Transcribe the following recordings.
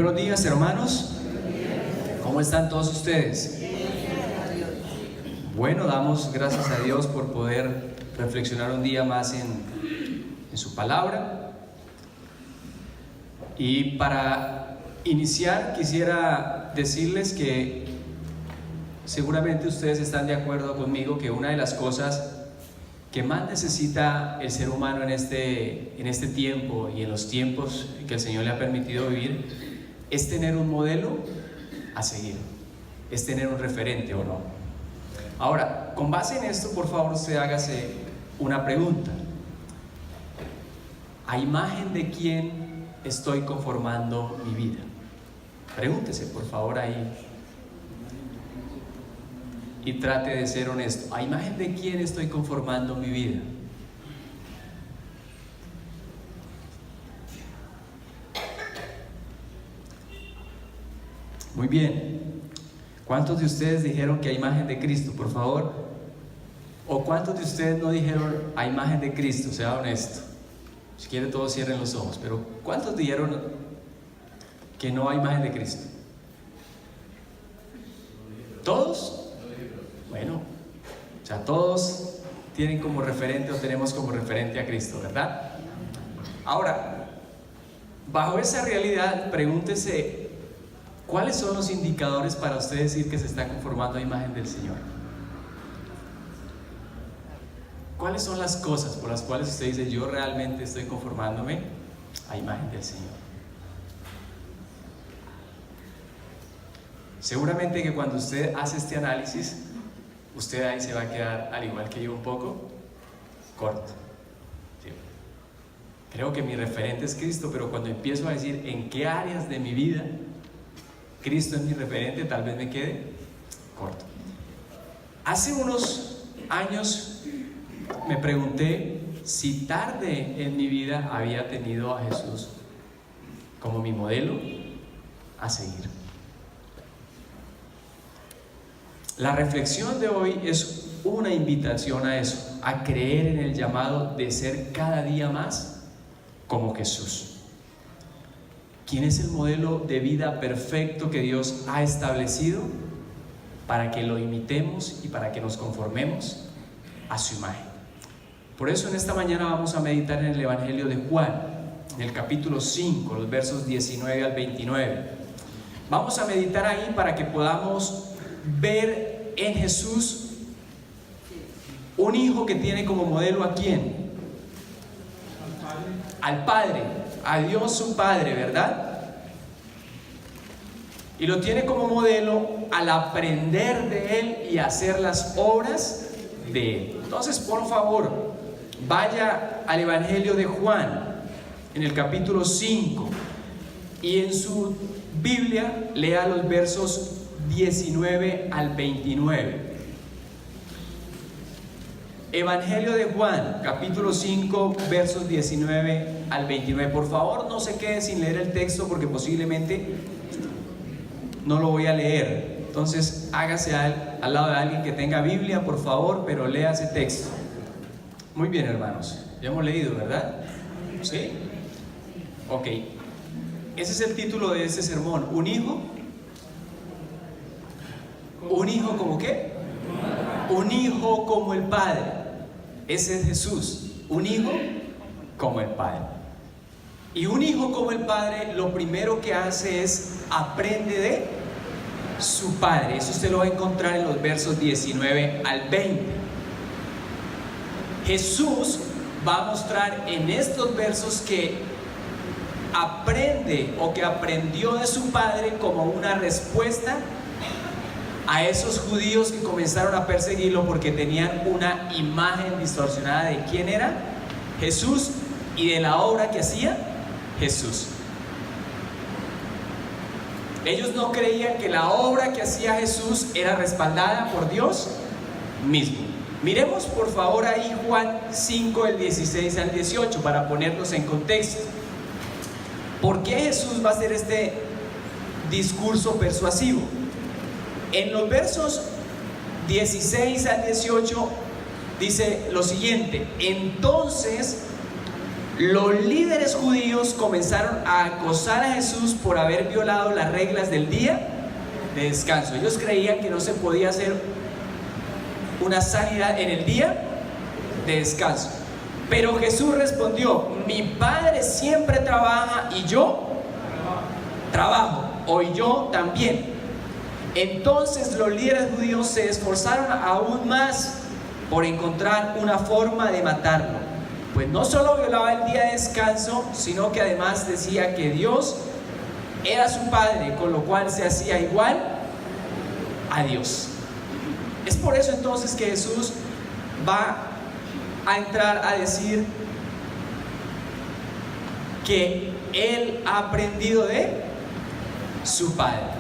buenos días, hermanos. ¿Cómo están todos ustedes? Bueno, damos gracias a Dios por poder reflexionar un día más en su palabra. Y para iniciar quisiera decirles que seguramente ustedes están de acuerdo conmigo que una de las cosas que más necesita el ser humano en este tiempo y en los tiempos que el Señor le ha permitido vivir es tener un modelo a seguir, es tener un referente o no. Ahora, con base en esto, por favor, usted hágase una pregunta: ¿a imagen de quién estoy conformando mi vida? Pregúntese, por favor, ahí. Y trate de ser honesto. ¿A imagen de quién estoy conformando mi vida? Muy bien. ¿Cuántos de ustedes dijeron que a imagen de Cristo, por favor? ¿O cuántos de ustedes no dijeron a imagen de Cristo? Sea honesto. Si quieren, todos cierren los ojos. Pero ¿cuántos dijeron que no a imagen de Cristo? ¿Todos? Bueno, o sea, todos tienen como referente o tenemos como referente a Cristo, ¿verdad? Ahora, bajo esa realidad, pregúntese, ¿cuáles son los indicadores para usted decir que se está conformando a imagen del Señor? ¿Cuáles son las cosas por las cuales usted dice, yo realmente estoy conformándome a imagen del Señor? Seguramente que cuando usted hace este análisis, usted ahí se va a quedar, al igual que yo, un poco corto. ¿Sí? Creo que mi referente es Cristo, pero cuando empiezo a decir en qué áreas de mi vida Cristo es mi referente, tal vez me quede corto. Hace unos años me pregunté si tarde en mi vida había tenido a Jesús como mi modelo a seguir. La reflexión de hoy es una invitación a eso, a creer en el llamado de ser cada día más como Jesús. ¿Quién es el modelo de vida perfecto que Dios ha establecido para que lo imitemos y para que nos conformemos a su imagen? Por eso en esta mañana vamos a meditar en el Evangelio de Juan, en el capítulo 5, los versos 19 al 29. Vamos a meditar ahí para que podamos ver en Jesús un hijo que tiene como modelo ¿a quién? Al Padre, a Dios su Padre, ¿verdad? Y lo tiene como modelo al aprender de Él y hacer las obras de Él. Entonces, por favor, vaya al Evangelio de Juan, en el capítulo 5, y en su Biblia lea los versos 19 al 29. Evangelio de Juan, capítulo 5, versos 19 al 29. Por favor, no se quede sin leer el texto porque posiblemente no lo voy a leer. Entonces, hágase al lado de alguien que tenga Biblia, por favor, pero lea ese texto. Muy bien, hermanos. Ya hemos leído, ¿verdad? ¿Sí? Ok. Ese es el título de este sermón. Un hijo. ¿Un hijo como qué? Un hijo como el Padre. Ese es Jesús. Un hijo como el Padre. Y un hijo como el Padre, lo primero que hace es aprende de su Padre. Eso usted lo va a encontrar en los versos 19 al 20. Jesús va a mostrar en estos versos que aprende o que aprendió de su Padre como una respuesta a esos judíos que comenzaron a perseguirlo porque tenían una imagen distorsionada de quién era Jesús y de la obra que hacía Jesús. Ellos no creían que la obra que hacía Jesús era respaldada por Dios mismo. Miremos por favor ahí Juan 5, del 16 al 18 para ponernos en contexto. ¿Por qué Jesús va a hacer este discurso persuasivo? En los versos 16 al 18 dice lo siguiente: entonces Los líderes judíos comenzaron a acosar a Jesús por haber violado las reglas del día de descanso. Ellos creían que no se podía hacer una sanidad en el día de descanso. Pero Jesús respondió: mi Padre siempre trabaja y yo trabajo, hoy yo también. Entonces los líderes judíos se esforzaron aún más por encontrar una forma de matarlo, pues no solo violaba el día de descanso, sino que además decía que Dios era su Padre, con lo cual se hacía igual a Dios. Es por eso entonces que Jesús va a entrar a decir que Él ha aprendido de su Padre.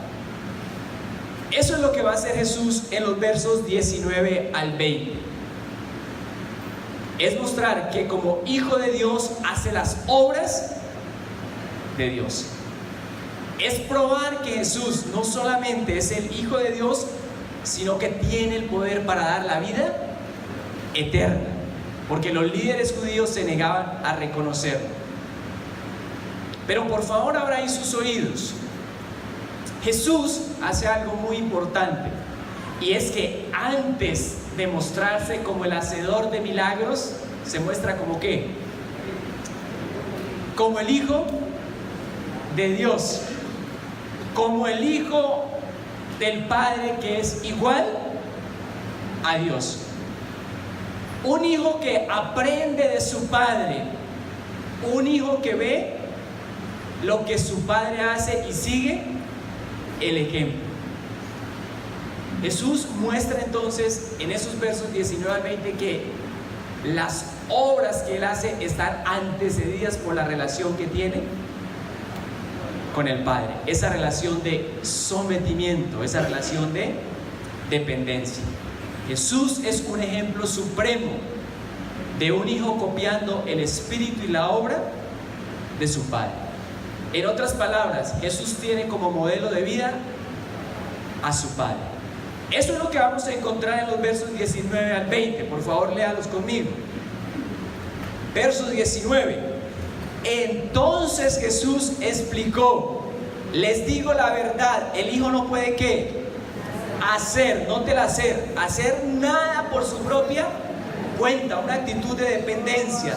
Eso es lo que va a hacer Jesús en los versos 19 al 20. Es mostrar que como hijo de Dios hace las obras de Dios. Es probar que Jesús no solamente es el Hijo de Dios, sino que tiene el poder para dar la vida eterna, porque los líderes judíos se negaban a reconocerlo. Pero por favor abra ahí sus oídos. Jesús hace algo muy importante, y es que antes de mostrarse como el hacedor de milagros, se muestra como ¿qué? Como el Hijo de Dios, como el Hijo del Padre, que es igual a Dios. Un hijo que aprende de su Padre, un hijo que ve lo que su Padre hace y sigue el ejemplo. Jesús muestra entonces en esos versos 19 al 20 que las obras que Él hace están antecedidas por la relación que tiene con el Padre, esa relación de sometimiento, esa relación de dependencia. Jesús es un ejemplo supremo de un hijo copiando el espíritu y la obra de su Padre. En otras palabras, Jesús tiene como modelo de vida a su Padre. Eso es lo que vamos a encontrar en los versos 19 al 20. Por favor, léalos conmigo. Verso 19. Entonces Jesús explicó: les digo la verdad, el Hijo no puede ¿qué? Hacer, no te la hacer nada por su propia cuenta, una actitud de dependencia.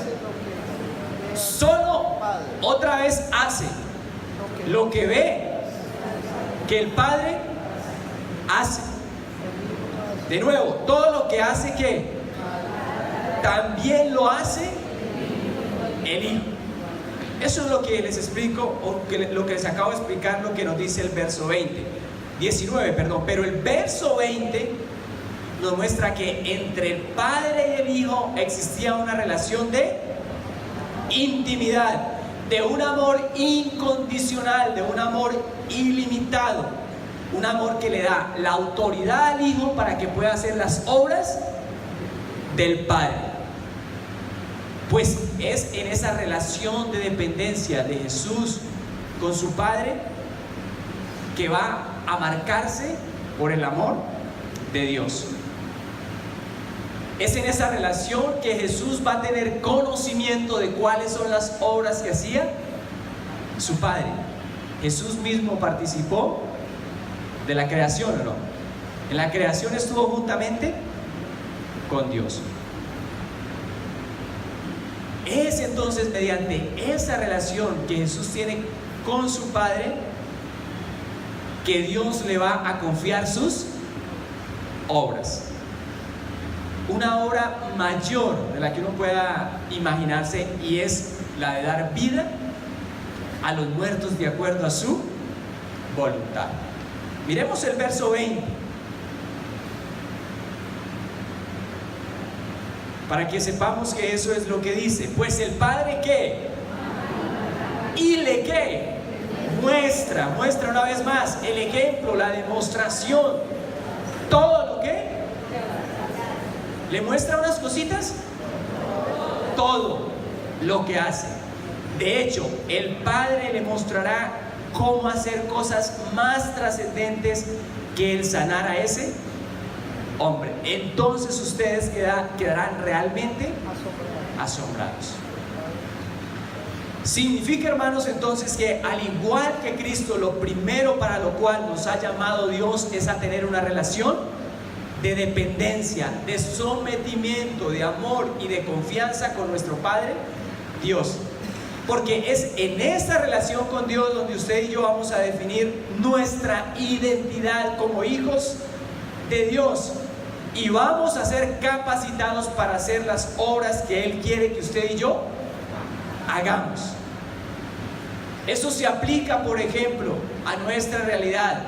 Solo otra vez hace lo que ve que el Padre hace. De nuevo, todo lo que hace ¿qué? También lo hace el Hijo. Eso es lo que les explico, o lo que les acabo de explicar, lo que nos dice el verso 19, perdón. Pero el verso 20 nos muestra que entre el Padre y el Hijo existía una relación de intimidad, de un amor incondicional, de un amor ilimitado, un amor que le da la autoridad al Hijo para que pueda hacer las obras del Padre. Pues es en esa relación de dependencia de Jesús con su Padre que va a marcarse por el amor de Dios. Es en esa relación que Jesús va a tener conocimiento de cuáles son las obras que hacía su Padre. Jesús mismo participó de la creación, ¿o no? En la creación estuvo juntamente con Dios. Es entonces mediante esa relación que Jesús tiene con su Padre que Dios le va a confiar sus obras. Una obra mayor de la que uno pueda imaginarse, y es la de dar vida a los muertos de acuerdo a su voluntad. Miremos el verso 20. Para que sepamos que eso es lo que dice. Pues el Padre ¿qué? Y le ¿qué? Muestra una vez más el ejemplo, la demostración, todo lo que le muestra unas cositas, todo lo que hace. De hecho, el Padre le mostrará cómo hacer cosas más trascendentes que el sanar a ese hombre. Entonces ustedes quedarán realmente asombrados. Significa, hermanos, entonces que al igual que Cristo, lo primero para lo cual nos ha llamado Dios es a tener una relación de dependencia, de sometimiento, de amor y de confianza con nuestro Padre Dios. Porque es en esa relación con Dios donde usted y yo vamos a definir nuestra identidad como hijos de Dios. Y vamos a ser capacitados para hacer las obras que Él quiere que usted y yo hagamos. Eso se aplica, por ejemplo, a nuestra realidad,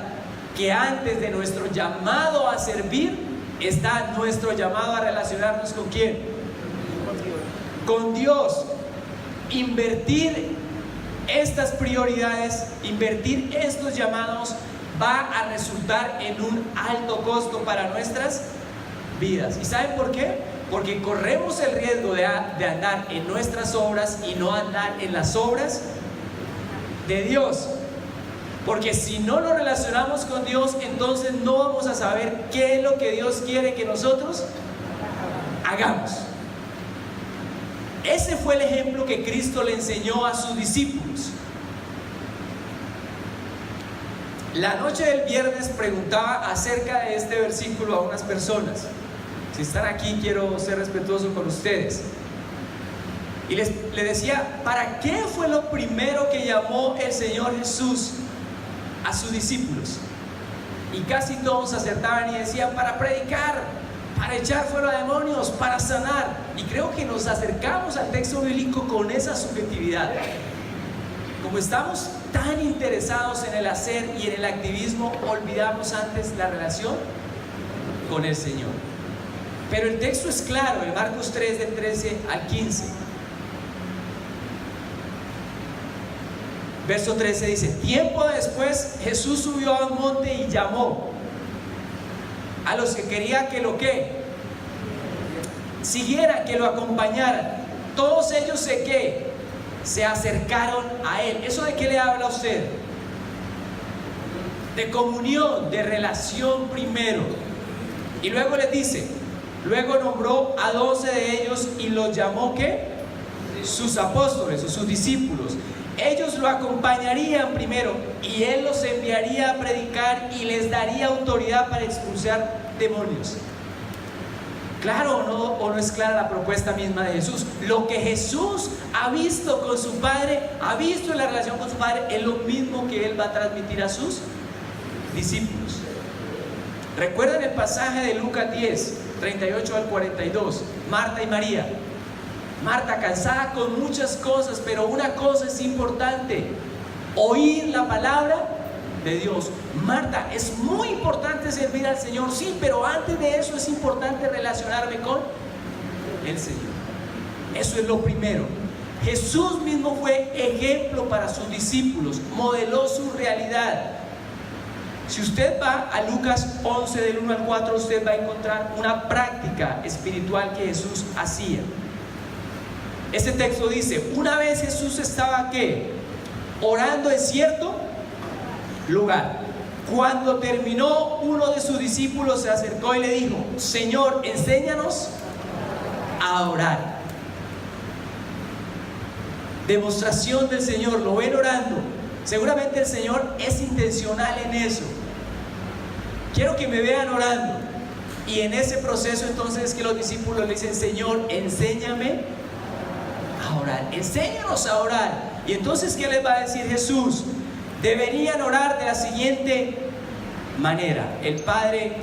que antes de nuestro llamado a servir está nuestro llamado a relacionarnos ¿con quién? Con Dios. Invertir estas prioridades, invertir estos llamados va a resultar en un alto costo para nuestras vidas. ¿Y saben por qué? Porque corremos el riesgo de andar en nuestras obras y no andar en las obras de Dios. Porque si no nos relacionamos con Dios, entonces no vamos a saber qué es lo que Dios quiere que nosotros hagamos. Ese fue el ejemplo que Cristo le enseñó a sus discípulos. La noche del viernes preguntaba acerca de este versículo a unas personas. Si están aquí, quiero ser respetuoso con ustedes. Y les decía, ¿para qué fue lo primero que llamó el Señor Jesús a sus discípulos? Y casi todos acertaban y decían, para predicar, para echar fuera demonios, para sanar. Y creo que nos acercamos al texto bíblico con esa subjetividad. Como estamos tan interesados en el hacer y en el activismo, olvidamos antes la relación con el Señor. Pero el texto es claro, en Marcos 3, del 13 al 15. Verso 13 dice: tiempo después Jesús subió a un monte y llamó a los que quería que lo siguieran, que lo acompañaran. Todos ellos se acercaron a Él. ¿Eso de qué le habla a usted? De comunión, de relación primero. Y luego les dice, luego nombró a 12 de ellos y los llamó sus apóstoles o sus discípulos. Ellos lo acompañarían primero y Él los enviaría a predicar y les daría autoridad para expulsar demonios. ¿Claro o no es clara la propuesta misma de Jesús? Lo que Jesús ha visto con su Padre, ha visto en la relación con su Padre, es lo mismo que Él va a transmitir a sus discípulos. ¿Recuerdan el pasaje de Lucas 10, 38 al 42? Marta y María. Marta cansada con muchas cosas, pero una cosa es importante: oír la palabra de Dios. Marta, es muy importante servir al Señor, sí, pero antes de eso es importante relacionarme con el Señor. Eso es lo primero. Jesús mismo fue ejemplo para sus discípulos, modeló su realidad. Si usted va a Lucas 11 del 1 al 4, usted va a encontrar una práctica espiritual que Jesús hacía. Este texto dice: una vez Jesús estaba orando en cierto lugar. Cuando terminó, uno de sus discípulos se acercó y le dijo: Señor, enséñanos a orar. Demostración del Señor, lo ven orando. Seguramente el Señor es intencional en eso. Quiero que me vean orando. Y en ese proceso entonces es que los discípulos le dicen: Señor, enséñame a orar, enséñanos a orar. Y entonces, ¿qué les va a decir Jesús? Deberían orar de la siguiente manera: el Padre,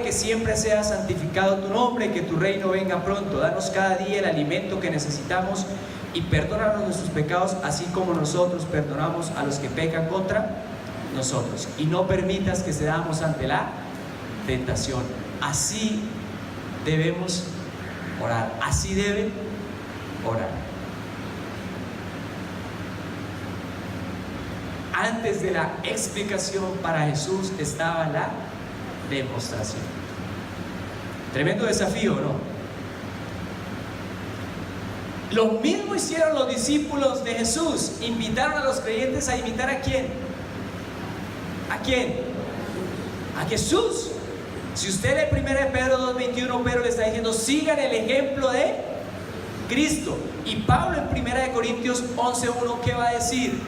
que siempre sea santificado tu nombre, que tu reino venga pronto, danos cada día el alimento que necesitamos y perdónanos nuestros pecados, así como nosotros perdonamos a los que pecan contra nosotros, y no permitas que cedamos ante la tentación. Así debemos orar, así deben orar. Antes de la explicación, para Jesús estaba la demostración. Tremendo desafío, ¿no? Lo mismo hicieron los discípulos de Jesús. Invitaron a los creyentes a imitar ¿a quién? ¿A quién? A Jesús. Si usted lee 1 Pedro 2:21, Pedro le está diciendo: sigan el ejemplo de Cristo. Y Pablo en 1 Corintios 11:1, ¿qué va a decir?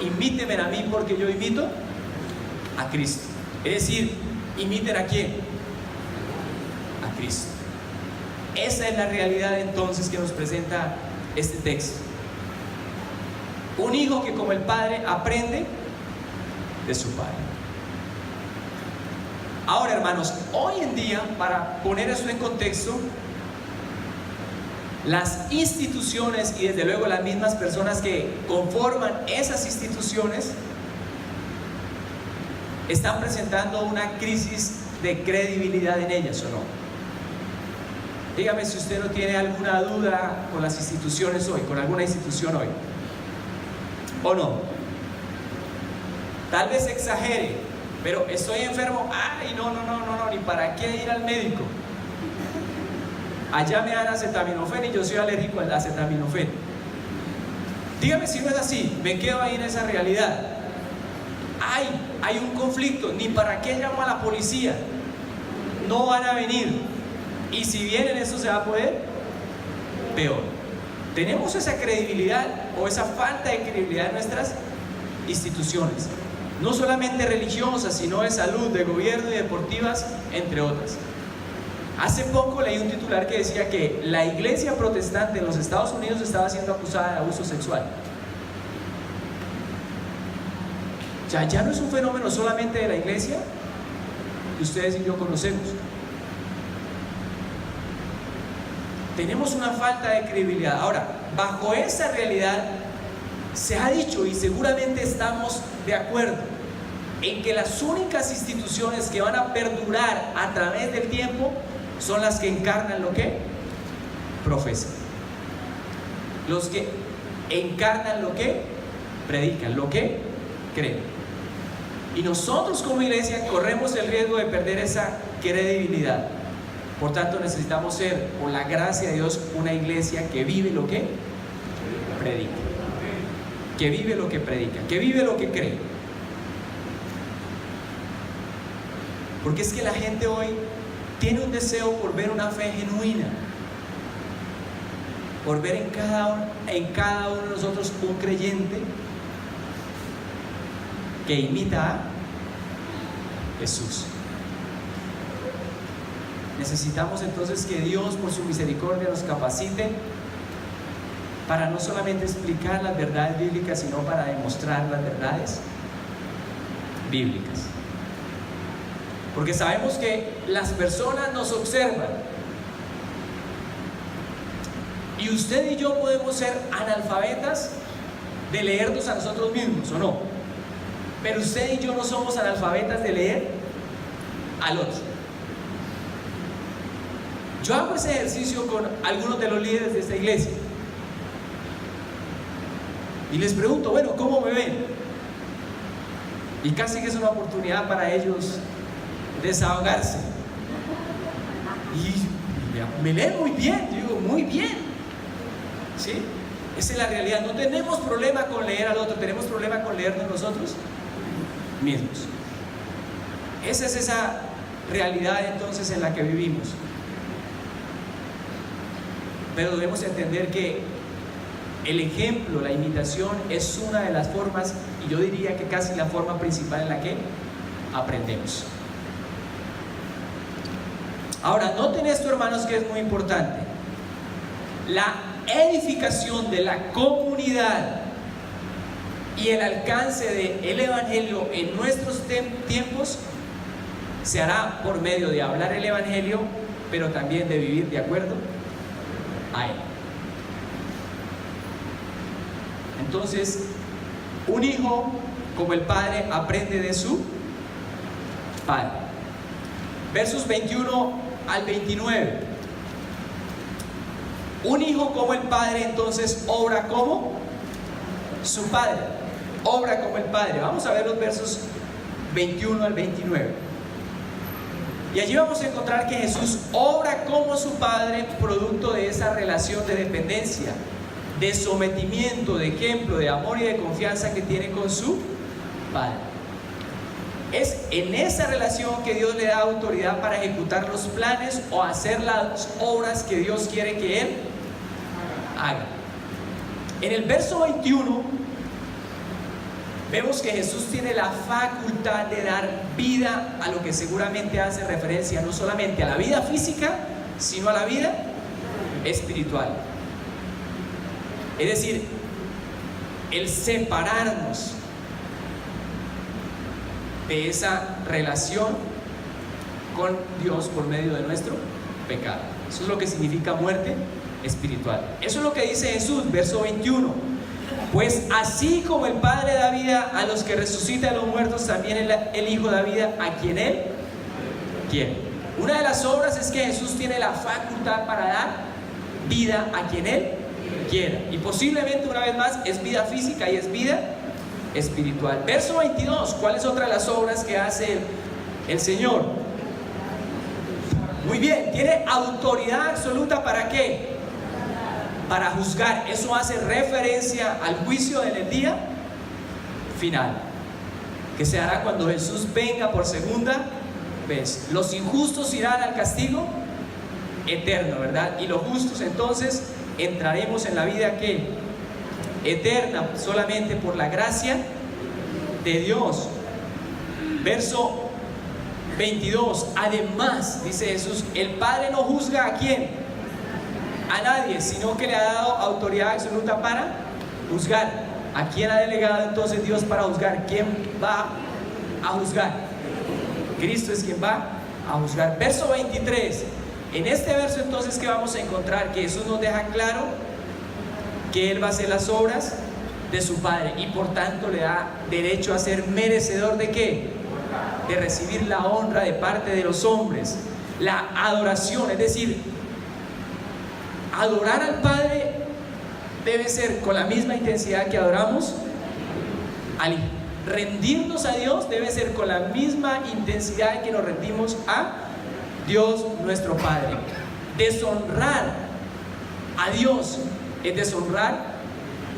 Imítenme a mí porque yo imito a Cristo. Es decir, ¿imiten a quién? A Cristo. Esa es la realidad entonces que nos presenta este texto. Un hijo que como el padre aprende de su padre. Ahora, hermanos, hoy en día, para poner esto en contexto, las instituciones y desde luego las mismas personas que conforman esas instituciones están presentando una crisis de credibilidad en ellas, ¿o no? Dígame si usted no tiene alguna duda con las instituciones hoy, con alguna institución hoy, ¿o no? Tal vez exagere, pero estoy enfermo, ay, no, ni para qué ir al médico. Allá me dan acetaminofén y yo soy alérgico al acetaminofén. Dígame si no es así, me quedo ahí en esa realidad. Hay un conflicto, ni para qué llamo a la policía, no van a venir. Y si vienen, eso se va a poder peor. Tenemos esa credibilidad o esa falta de credibilidad en nuestras instituciones, no solamente religiosas, sino de salud, de gobierno y deportivas, entre otras. Hace poco leí un titular que decía que la iglesia protestante en los Estados Unidos estaba siendo acusada de abuso sexual. Ya no es un fenómeno solamente de la iglesia que ustedes y yo conocemos. Tenemos una falta de credibilidad. Ahora, bajo esa realidad, se ha dicho y seguramente estamos de acuerdo en que las únicas instituciones que van a perdurar a través del tiempo son las que encarnan lo que profesan, los que encarnan lo que predican, lo que creen. Y nosotros como iglesia corremos el riesgo de perder esa credibilidad. Por tanto, necesitamos ser, por la gracia de Dios, una iglesia que vive lo que predica, que vive lo que predica, que vive lo que cree. Porque es que la gente hoy tiene un deseo por ver una fe genuina, por ver en cada uno de nosotros un creyente que imita a Jesús. Necesitamos entonces que Dios por su misericordia nos capacite para no solamente explicar las verdades bíblicas, sino para demostrar las verdades bíblicas. Porque sabemos que las personas nos observan y usted y yo podemos ser analfabetas de leernos a nosotros mismos, ¿o no? Pero usted y yo no somos analfabetas de leer al otro. Yo hago ese ejercicio con algunos de los líderes de esta iglesia y les pregunto, bueno, ¿cómo me ven? Y casi que es una oportunidad para ellos desahogarse. Y me leen muy bien, yo digo, muy bien. ¿Sí? Esa es la realidad. No tenemos problema con leer al otro, tenemos problema con leernos nosotros mismos. Esa es esa realidad entonces en la que vivimos. Pero debemos entender que el ejemplo, la imitación es una de las formas, y yo diría que casi la forma principal en la que aprendemos. Ahora, noten esto, hermanos, que es muy importante. La edificación de la comunidad y el alcance del evangelio en nuestros tiempos se hará por medio de hablar el evangelio, pero también de vivir de acuerdo a él. Entonces, un hijo como el padre aprende de su padre. Versos 21 al 29. Un hijo como el padre entonces obra como su padre. Obra como el padre. Vamos a ver los versos 21 al 29. Y allí vamos a encontrar que Jesús obra como su padre, producto de esa relación de dependencia, de sometimiento, de ejemplo, de amor y de confianza que tiene con su padre. Es en esa relación que Dios le da autoridad para ejecutar los planes o hacer las obras que Dios quiere que él haga. En el verso 21 vemos que Jesús tiene la facultad de dar vida a lo que seguramente hace referencia no solamente a la vida física, sino a la vida espiritual. Es decir, el separarnos de esa relación con Dios por medio de nuestro pecado. Eso es lo que significa muerte espiritual. Eso es lo que dice Jesús, verso 21. Pues así como el Padre da vida a los que resucitan a los muertos, también el Hijo da vida a quien Él quiere. Una de las obras es que Jesús tiene la facultad para dar vida a quien Él quiera. Y posiblemente, una vez más, es vida física y es vida espiritual. Verso 22. ¿Cuál es otra de las obras que hace el Señor? Muy bien, tiene autoridad absoluta. ¿Para qué? Para juzgar. Eso hace referencia al juicio en el día final, que se hará cuando Jesús venga por segunda vez. Los injustos irán al castigo eterno, ¿verdad? Y los justos entonces entraremos en la vida que eterna solamente por la gracia de Dios. Verso 22. Además, dice Jesús, el Padre no juzga a quién, a nadie, sino que le ha dado autoridad absoluta para juzgar. ¿A quién ha delegado entonces Dios para juzgar? ¿Quién va a juzgar? Cristo es quien va a juzgar. Verso 23. En este verso entonces, ¿qué vamos a encontrar? Que Jesús nos deja claro que Él va a hacer las obras de su Padre y por tanto le da derecho a ser merecedor ¿de qué? De recibir la honra de parte de los hombres, la adoración. Es decir, adorar al Padre debe ser con la misma intensidad que adoramos al Hijo. Rendirnos a Dios debe ser con la misma intensidad en que nos rendimos a Dios nuestro Padre. Deshonrar a Dios es deshonrar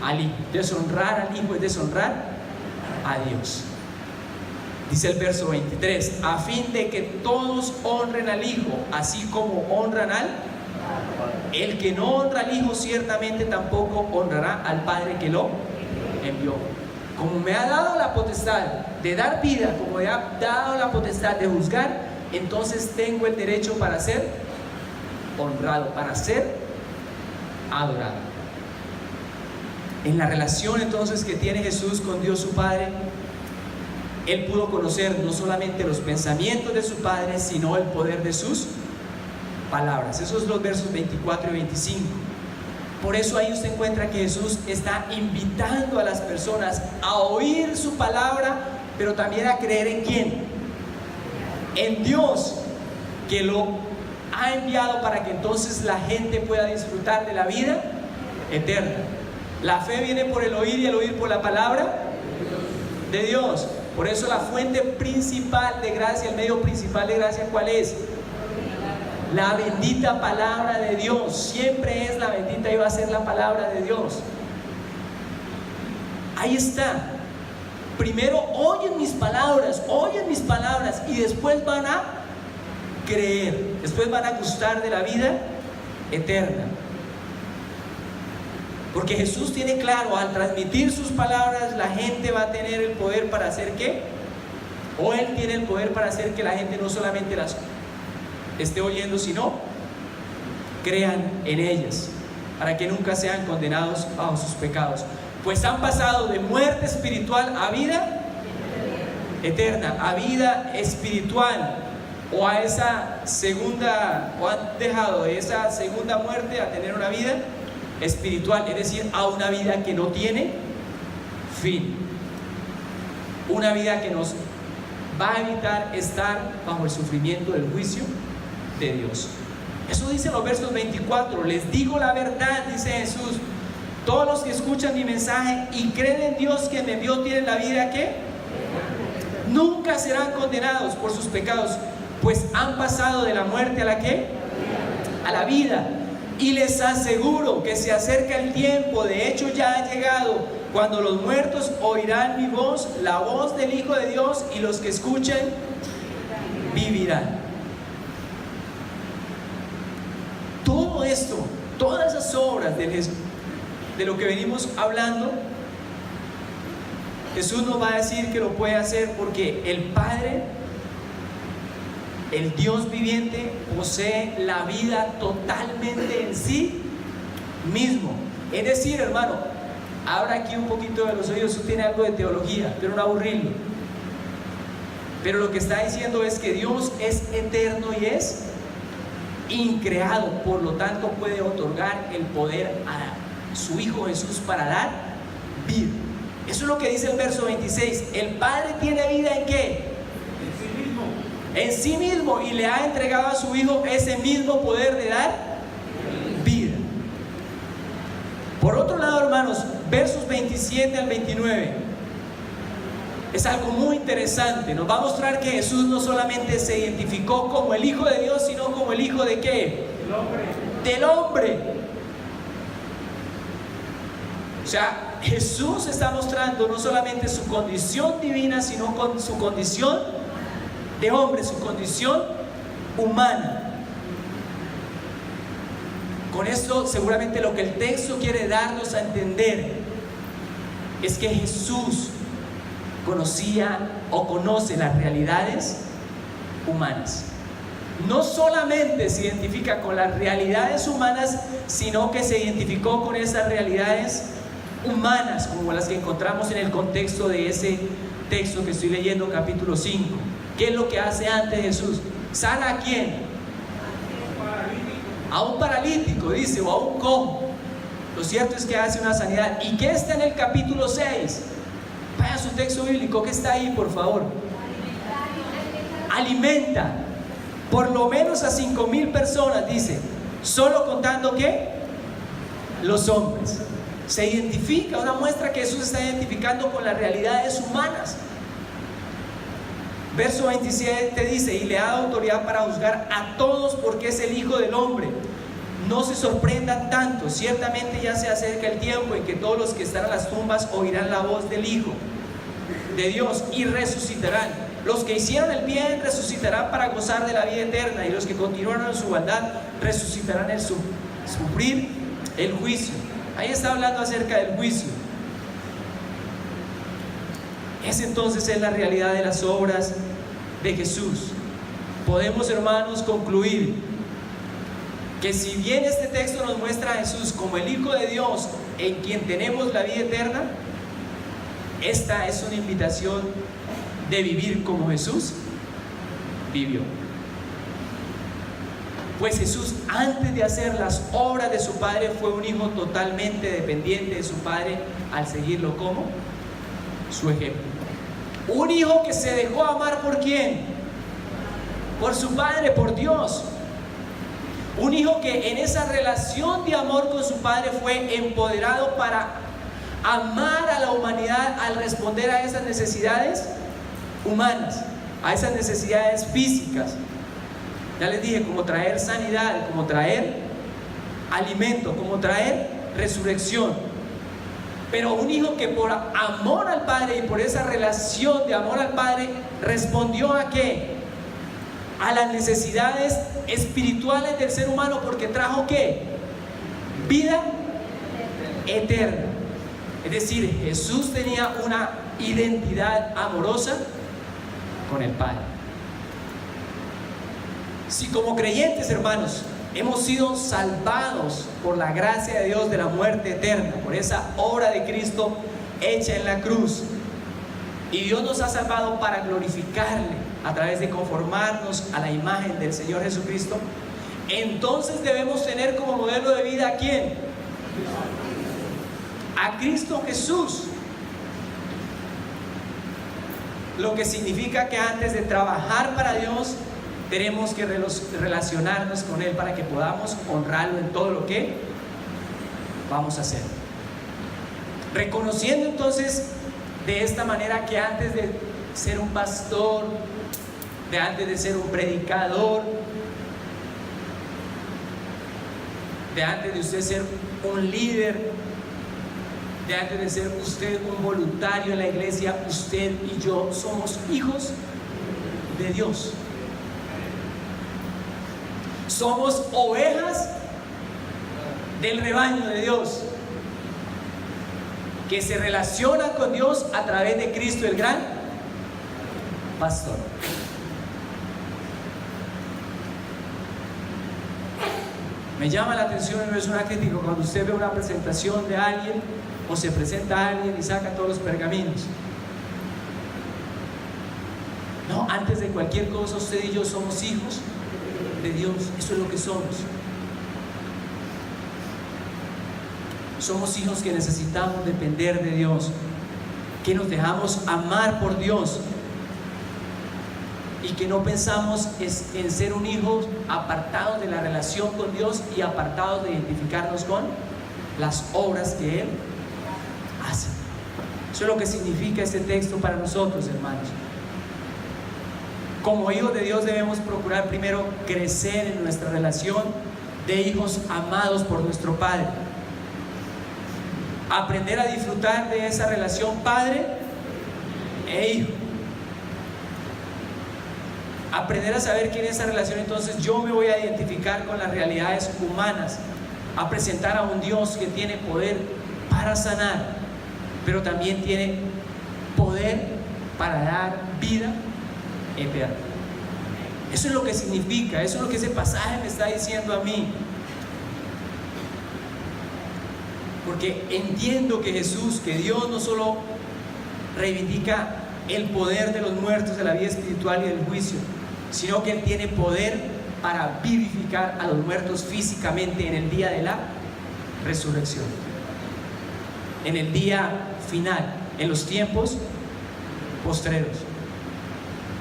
al Hijo. Deshonrar al Hijo es deshonrar a Dios. Dice el verso 23, a fin de que todos honren al Hijo, así como honran al el que no honra al Hijo, ciertamente tampoco honrará al Padre que lo envió. Como me ha dado la potestad de dar vida, como me ha dado la potestad de juzgar, entonces tengo el derecho para ser honrado, para ser adorado. En la relación entonces que tiene Jesús con Dios su Padre, Él pudo conocer no solamente los pensamientos de su Padre, sino el poder de sus palabras. Esos son los versos 24 y 25. Por eso ahí usted encuentra que Jesús está invitando a las personas a oír su palabra, pero también a creer en ¿quién? En Dios, que lo ha enviado para que entonces la gente pueda disfrutar de la vida eterna. La fe viene por el oír y el oír por la palabra de Dios. Por eso la fuente principal de gracia, el medio principal de gracia, ¿cuál es? La bendita palabra de Dios. Siempre es la bendita y va a ser la palabra de Dios. Ahí está. Primero oyen mis palabras y después van a creer, después van a gustar de la vida eterna. Porque Jesús tiene claro, al transmitir sus palabras, la gente va a tener el poder para hacer ¿qué? O Él tiene el poder para hacer que la gente no solamente las esté oyendo, sino crean en ellas, para que nunca sean condenados bajo sus pecados. Pues han pasado de muerte espiritual a vida eterna, a vida espiritual, o a esa segunda, o han dejado de esa segunda muerte a tener una vida espiritual, es decir, a una vida que no tiene fin, una vida que nos va a evitar estar bajo el sufrimiento del juicio de Dios. Eso dice los versos 24. Les digo la verdad, dice Jesús, todos los que escuchan mi mensaje y creen en Dios que me envió tienen la vida que nunca serán condenados por sus pecados, pues han pasado de la muerte a la que a la vida. Y les aseguro que se acerca el tiempo, de hecho ya ha llegado, cuando los muertos oirán mi voz, la voz del Hijo de Dios, y los que escuchen vivirán. Todo esto Todas esas obras de lo que venimos hablando, Jesús nos va a decir que lo puede hacer porque el Padre, el Dios viviente, posee la vida totalmente en sí mismo. Es decir, hermano, abra aquí un poquito de los oídos, eso tiene algo de teología, pero no aburrirlo. Pero lo que está diciendo es que Dios es eterno y es increado, por lo tanto puede otorgar el poder a su Hijo Jesús para dar vida. Eso es lo que dice el verso 26. El Padre tiene vida ¿en qué? En sí mismo. En sí mismo, y le ha entregado a su Hijo ese mismo poder de dar vida. Por otro lado, hermanos, versos 27 al 29 es algo muy interesante. Nos va a mostrar que Jesús no solamente se identificó como el Hijo de Dios, sino como el Hijo de ¿qué? El hombre. Del hombre. O sea, Jesús está mostrando no solamente su condición divina, sino con su condición de hombre, su condición humana. Con esto seguramente lo que el texto quiere darnos a entender es que Jesús conocía o conoce las realidades humanas. No solamente se identifica con las realidades humanas, sino que se identificó con esas realidades humanas como las que encontramos en el contexto de ese texto que estoy leyendo, capítulo 5. ¿Qué es lo que hace antes Jesús? ¿Sana a quién? A un paralítico, dice, o a un cojo. Lo cierto es que hace una sanidad. ¿Y qué está en el capítulo 6? Vaya a su texto bíblico, ¿qué está ahí, por favor? Alimenta por lo menos a 5,000 personas, dice, solo contando ¿qué? Los hombres. Se identifica, una muestra que Jesús está identificando con las realidades humanas. Verso 27 dice, y le ha dado autoridad para juzgar a todos porque es el Hijo del Hombre. No se sorprendan tanto, ciertamente ya se acerca el tiempo en que todos los que están en las tumbas oirán la voz del Hijo de Dios y resucitarán. Los que hicieron el bien resucitarán para gozar de la vida eterna, y los que continuaron en su maldad resucitarán en sufrir el juicio. Ahí está hablando acerca del juicio. Esa entonces es la realidad de las obras de Jesús. Podemos, hermanos, concluir que si bien este texto nos muestra a Jesús como el Hijo de Dios en quien tenemos la vida eterna, esta es una invitación de vivir como Jesús vivió. Pues Jesús, antes de hacer las obras de su Padre, fue un hijo totalmente dependiente de su Padre al seguirlo como su ejemplo. Un hijo que se dejó amar ¿por quién? Por su Padre, por Dios. Un hijo que en esa relación de amor con su Padre fue empoderado para amar a la humanidad al responder a esas necesidades humanas, a esas necesidades físicas. Ya les dije, como traer sanidad, como traer alimento, como traer resurrección. Pero un hijo que por amor al Padre y por esa relación de amor al Padre respondió ¿a qué? A las necesidades espirituales del ser humano, porque trajo ¿qué? Vida eterna. Es decir, Jesús tenía una identidad amorosa con el Padre. Si como creyentes, hermanos, hemos sido salvados por la gracia de Dios de la muerte eterna, por esa obra de Cristo hecha en la cruz, y Dios nos ha salvado para glorificarle a través de conformarnos a la imagen del Señor Jesucristo, entonces debemos tener como modelo de vida ¿a quién? A Cristo Jesús. Lo que significa que antes de trabajar para Dios tenemos que relacionarnos con Él para que podamos honrarlo en todo lo que vamos a hacer. Reconociendo entonces de esta manera que antes de ser un pastor, antes de ser un predicador, antes de usted ser un líder, antes de ser usted un voluntario en la iglesia, usted y yo somos hijos de Dios. Somos ovejas del rebaño de Dios, que se relaciona con Dios a través de Cristo, el gran pastor. Me llama la atención, y no es una crítica, cuando usted ve una presentación de alguien o se presenta a alguien y saca todos los pergaminos. No, antes de cualquier cosa, usted y yo somos hijos de Dios. Eso es lo que somos. Somos hijos que necesitamos depender de Dios, que nos dejamos amar por Dios y que no pensamos en ser un hijo apartados de la relación con Dios y apartados de identificarnos con las obras que Él hace. Eso es lo que significa este texto para nosotros, hermanos. Como hijos de Dios debemos procurar primero crecer en nuestra relación de hijos amados por nuestro Padre. Aprender a disfrutar de esa relación padre e hijo. Aprender a saber que en esa relación entonces yo me voy a identificar con las realidades humanas, a presentar a un Dios que tiene poder para sanar, pero también tiene poder para dar vida eterna. Eso es lo que significa, eso es lo que ese pasaje me está diciendo a mí. Porque entiendo que Jesús, que Dios no solo reivindica el poder de los muertos, de la vida espiritual y del juicio, sino que Él tiene poder para vivificar a los muertos físicamente en el día de la resurrección, en el día final, en los tiempos postreros.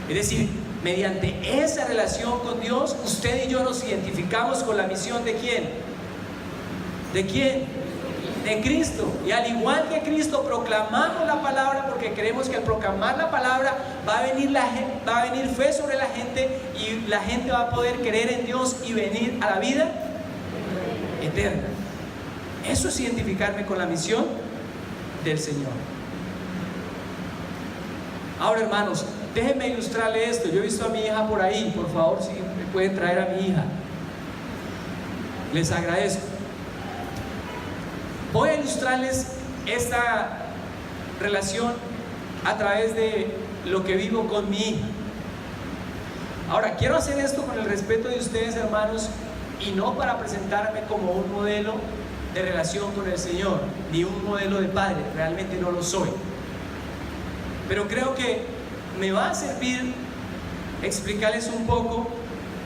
Es decir, mediante esa relación con Dios, usted y yo nos identificamos con la misión ¿de quién? ¿De quién? De Cristo. Y al igual que Cristo proclamamos la palabra, porque creemos que al proclamar la palabra va a venir fe sobre la gente, y la gente va a poder creer en Dios y venir a la vida eterna. Eso es identificarme con la misión del Señor. Ahora, hermanos, déjenme ilustrarle esto. Yo he visto a mi hija por ahí. Por favor, si me pueden traer a mi hija, les agradezco. Voy a ilustrarles esta relación a través de lo que vivo con mi hija. Ahora, quiero hacer esto con el respeto de ustedes, hermanos, y no para presentarme como un modelo de relación con el Señor, ni un modelo de padre. Realmente no lo soy. Pero creo que me va a servir explicarles un poco,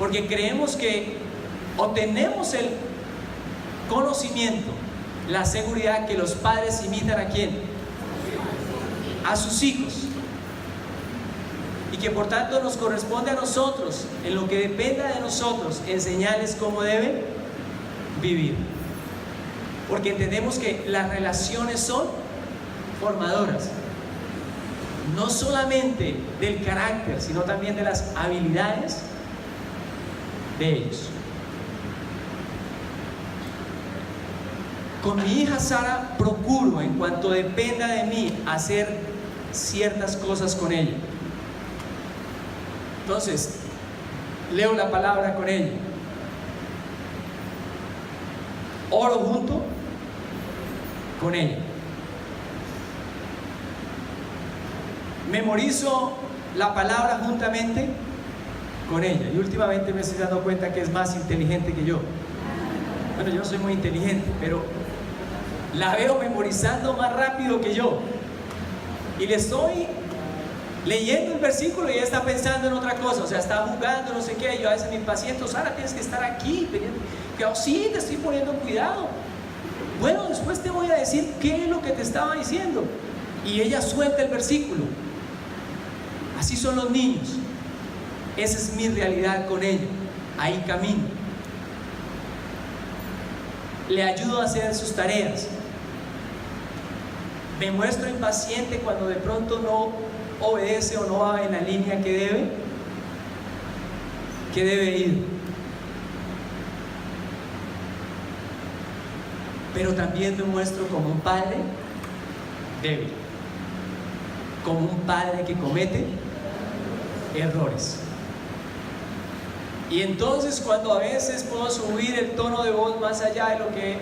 porque creemos que obtenemos el conocimiento, la seguridad, que los padres imitan ¿a quién? A sus hijos, y que por tanto nos corresponde a nosotros, en lo que dependa de nosotros, enseñarles cómo deben vivir, porque entendemos que las relaciones son formadoras, no solamente del carácter, sino también de las habilidades de ellos. Con mi hija Sara procuro, en cuanto dependa de mí, hacer ciertas cosas con ella. Entonces, leo la palabra con ella, oro junto con ella, memorizo la palabra juntamente con ella, y últimamente me estoy dando cuenta que es más inteligente que yo. Bueno, yo no soy muy inteligente, pero la veo memorizando más rápido que yo, y le estoy leyendo el versículo y ella está pensando en otra cosa, o sea, está jugando, no sé qué. Yo a veces me impaciento: Sara, tienes que estar aquí, que sí, te estoy poniendo cuidado. Bueno, después te voy a decir qué es lo que te estaba diciendo. Y ella suelta el versículo. Así son los niños. Esa es mi realidad con ella. Ahí camino. Le ayudo a hacer sus tareas. Me muestro impaciente cuando de pronto no obedece o no va en la línea que debe ir. Pero también me muestro como un padre débil, como un padre que comete errores. Y entonces, cuando a veces puedo subir el tono de voz más allá de lo que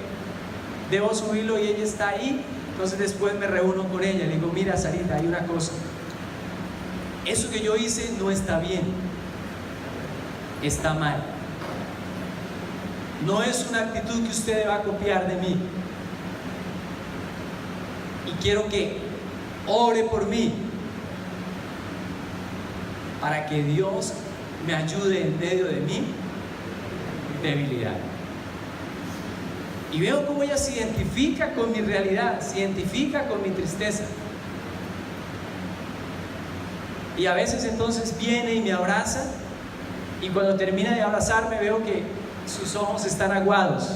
debo subirlo y ella está ahí. Entonces después me reúno con ella y le digo, mira Sarita, hay una cosa, eso que yo hice no está bien, está mal, no es una actitud que usted va a copiar de mí, y quiero que ore por mí para que Dios me ayude en medio de mi debilidad. Y veo cómo ella se identifica con mi realidad, se identifica con mi tristeza. Y a veces entonces viene y me abraza, y cuando termina de abrazarme veo que sus ojos están aguados,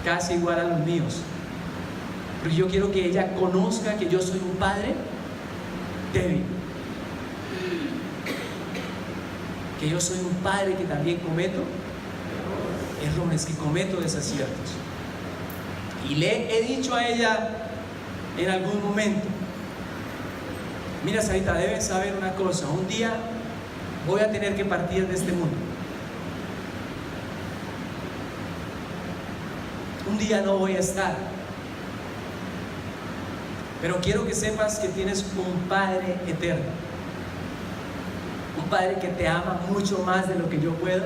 casi igual a los míos. Porque yo quiero que ella conozca que yo soy un padre débil, que yo soy un padre que también cometo errores, que cometo desaciertos. Y le he dicho a ella en algún momento, mira Sarita, debes saber una cosa, un día voy a tener que partir de este mundo, un día no voy a estar, pero quiero que sepas que tienes un Padre eterno, un Padre que te ama mucho más de lo que yo puedo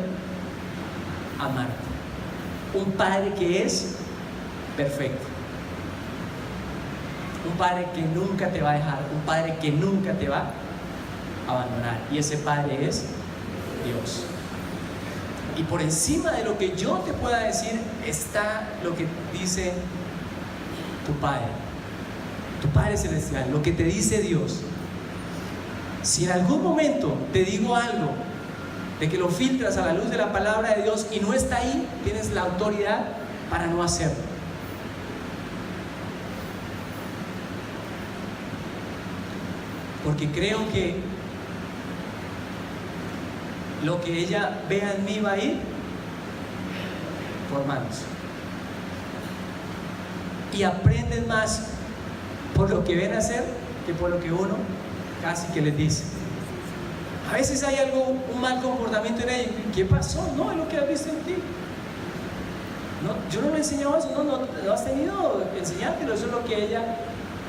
amarte, un Padre que es perfecto, un Padre que nunca te va a dejar, un Padre que nunca te va a abandonar, y ese Padre es Dios. Y por encima de lo que yo te pueda decir está lo que dice tu Padre celestial, lo que te dice Dios. Si en algún momento te digo algo de que lo filtras a la luz de la palabra de Dios y no está ahí, tienes la autoridad para no hacerlo. Porque creo que lo que ella vea en mí va a ir formándose. Y aprenden más por lo que ven hacer que por lo que uno casi que les dice. A veces hay un mal comportamiento en ella. ¿Qué pasó? No, es lo que has visto en ti. No, yo no le he enseñado eso. No has tenido que enseñártelo. Eso es lo que ella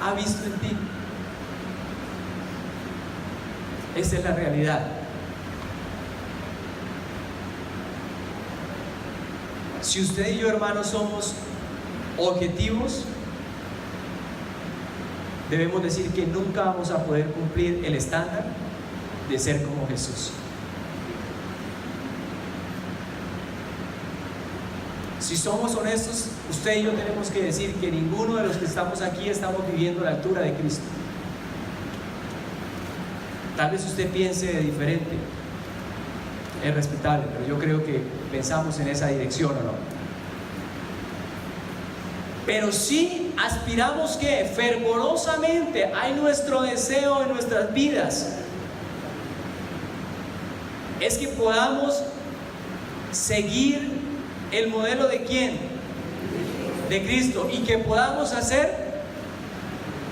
ha visto en ti. Esa es la realidad. Si usted y yo, hermanos, somos objetivos, debemos decir que nunca vamos a poder cumplir el estándar de ser como Jesús. Si somos honestos, usted y yo tenemos que decir que ninguno de los que estamos aquí estamos viviendo a la altura de Cristo. Tal vez usted piense de diferente, es respetable, pero yo creo que pensamos en esa dirección, ¿o no? Pero sí aspiramos que fervorosamente hay nuestro deseo en nuestras vidas, es que podamos seguir el modelo de ¿quién? De Cristo, y que podamos hacer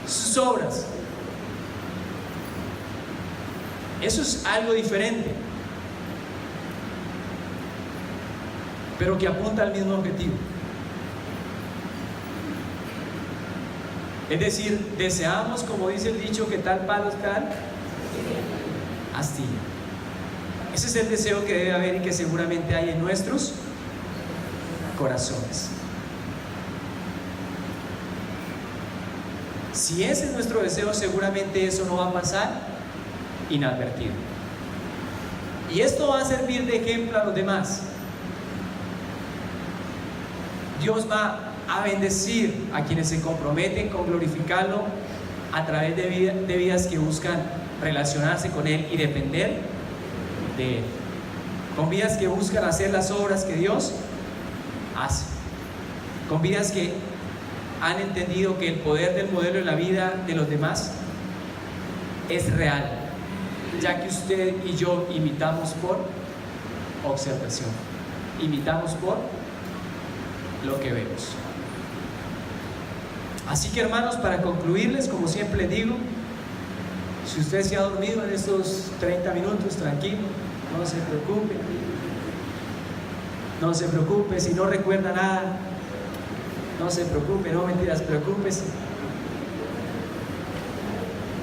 sus obras. Eso es algo diferente, pero que apunta al mismo objetivo. Es decir, deseamos, como dice el dicho, que tal palo es tal astilla. Ese es el deseo que debe haber y que seguramente hay en nuestros corazones. Si ese es nuestro deseo, seguramente eso no va a pasar inadvertido. Y esto va a servir de ejemplo a los demás. Dios va a bendecir a quienes se comprometen con glorificarlo a través de vidas que buscan relacionarse con Él y depender de Él, con vidas que buscan hacer las obras que Dios hace, con vidas que han entendido que el poder del modelo en la vida de los demás es real, ya que usted y yo imitamos por observación, imitamos por lo que vemos. Así que, hermanos, para concluirles, como siempre les digo, si usted se ha dormido en estos 30 minutos, tranquilo, no se preocupe, no se preocupe. Si no recuerda nada, No se preocupe, no mentiras, preocúpese.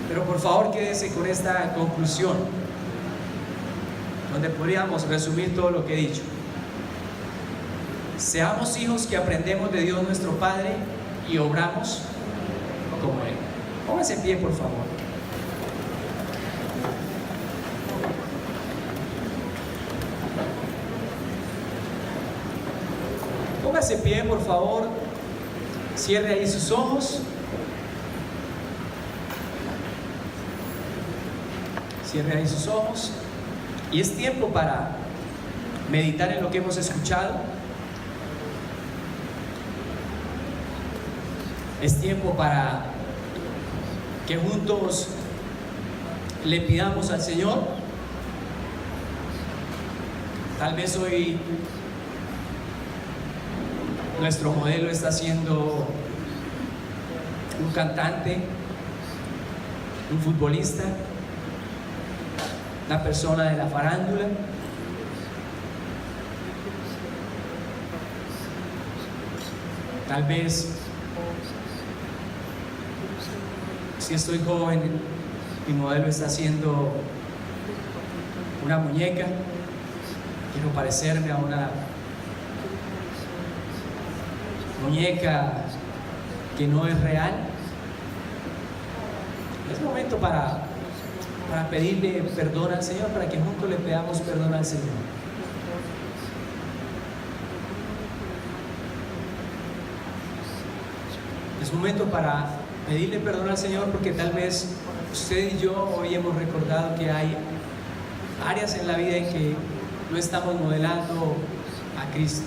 Pero por favor quédese con esta conclusión, donde podríamos resumir todo lo que he dicho. Seamos hijos que aprendemos de Dios nuestro Padre y obramos como Él. Póngase en pie, por favor. Póngase en pie, por favor. Cierre ahí sus ojos. Cierre ahí sus ojos. Y es tiempo para meditar en lo que hemos escuchado. Es tiempo para que juntos le pidamos al Señor. Tal vez hoy nuestro modelo está siendo un cantante, un futbolista, una persona de la farándula. Tal vez, si estoy joven, mi modelo está siendo una muñeca. Quiero parecerme a una muñeca que no es real. Es momento para pedirle perdón al Señor, para que juntos le pedamos perdón al Señor. Es momento para pedirle perdón al Señor, porque tal vez usted y yo hoy hemos recordado que hay áreas en la vida en que no estamos modelando a Cristo.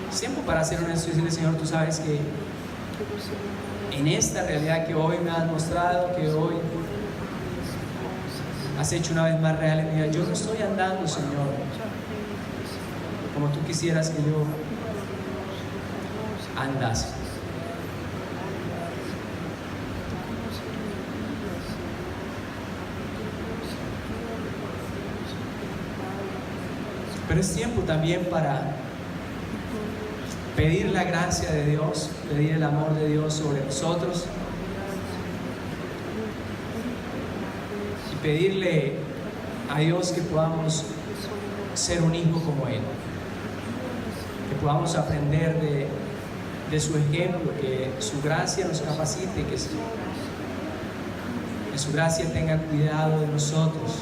Es tiempo para hacer una decisión y decirle: Señor, tú sabes que en esta realidad que hoy me has mostrado, que hoy has hecho una vez más real en mi vida, yo no estoy andando, Señor, como tú quisieras que yo andase. Pero es tiempo también para pedir la gracia de Dios, pedir el amor de Dios sobre nosotros y pedirle a Dios que podamos ser un hijo como Él, que podamos aprender de su ejemplo, que su gracia nos capacite, que su gracia tenga cuidado de nosotros.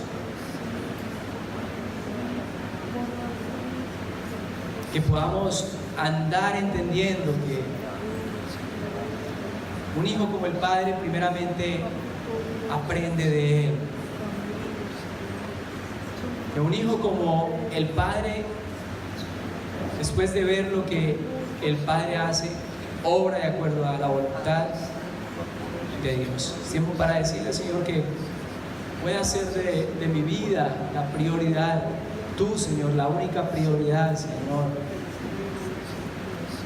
Que podamos andar entendiendo que un hijo como el Padre primeramente aprende de Él. Que un hijo como el Padre, después de ver lo que el Padre hace, obra de acuerdo a la voluntad de Dios. Tiempo para decirle, Señor, que pueda ser de mi vida la prioridad. Tú, Señor, la única prioridad, Señor.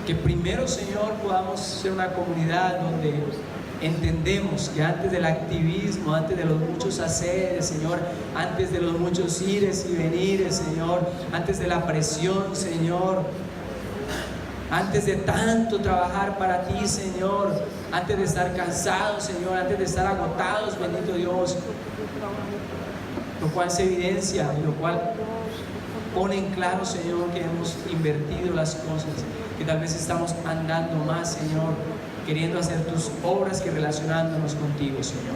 Que primero, Señor, podamos ser una comunidad donde entendemos que antes del activismo, antes de los muchos haceres, Señor, antes de los muchos ires y venires, Señor, antes de la presión, Señor, antes de tanto trabajar para ti, Señor, antes de estar cansados, Señor, antes de estar agotados, bendito Dios, lo cual se evidencia y lo cual pone en claro, Señor, que hemos invertido las cosas, que tal vez estamos andando más, Señor, queriendo hacer tus obras que relacionándonos contigo, Señor.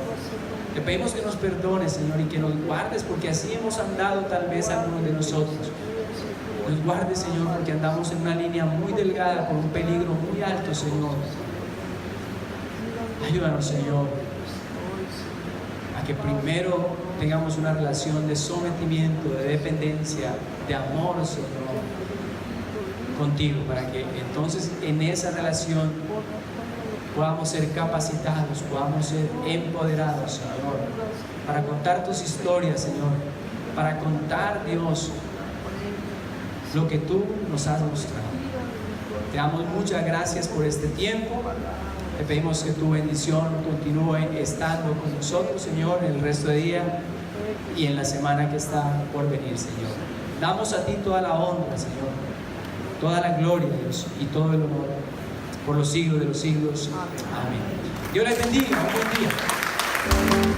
Te pedimos que nos perdones, Señor, y que nos guardes, porque así hemos andado tal vez algunos de nosotros. Nos guardes, Señor, porque andamos en una línea muy delgada, con un peligro muy alto, Señor. Ayúdanos, Señor, a que primero tengamos una relación de sometimiento, de dependencia, de amor, Señor, contigo, para que entonces en esa relación podamos ser capacitados, podamos ser empoderados, Señor, para contar tus historias, Señor, para contar, Dios, lo que tú nos has mostrado. Te damos muchas gracias por este tiempo. Te pedimos que tu bendición continúe estando con nosotros, Señor, en el resto del día y en la semana que está por venir, Señor. Damos a ti toda la honra, Señor, toda la gloria, Dios, y todo el honor. por los siglos de los siglos. Amén. Dios les bendiga. Un buen día.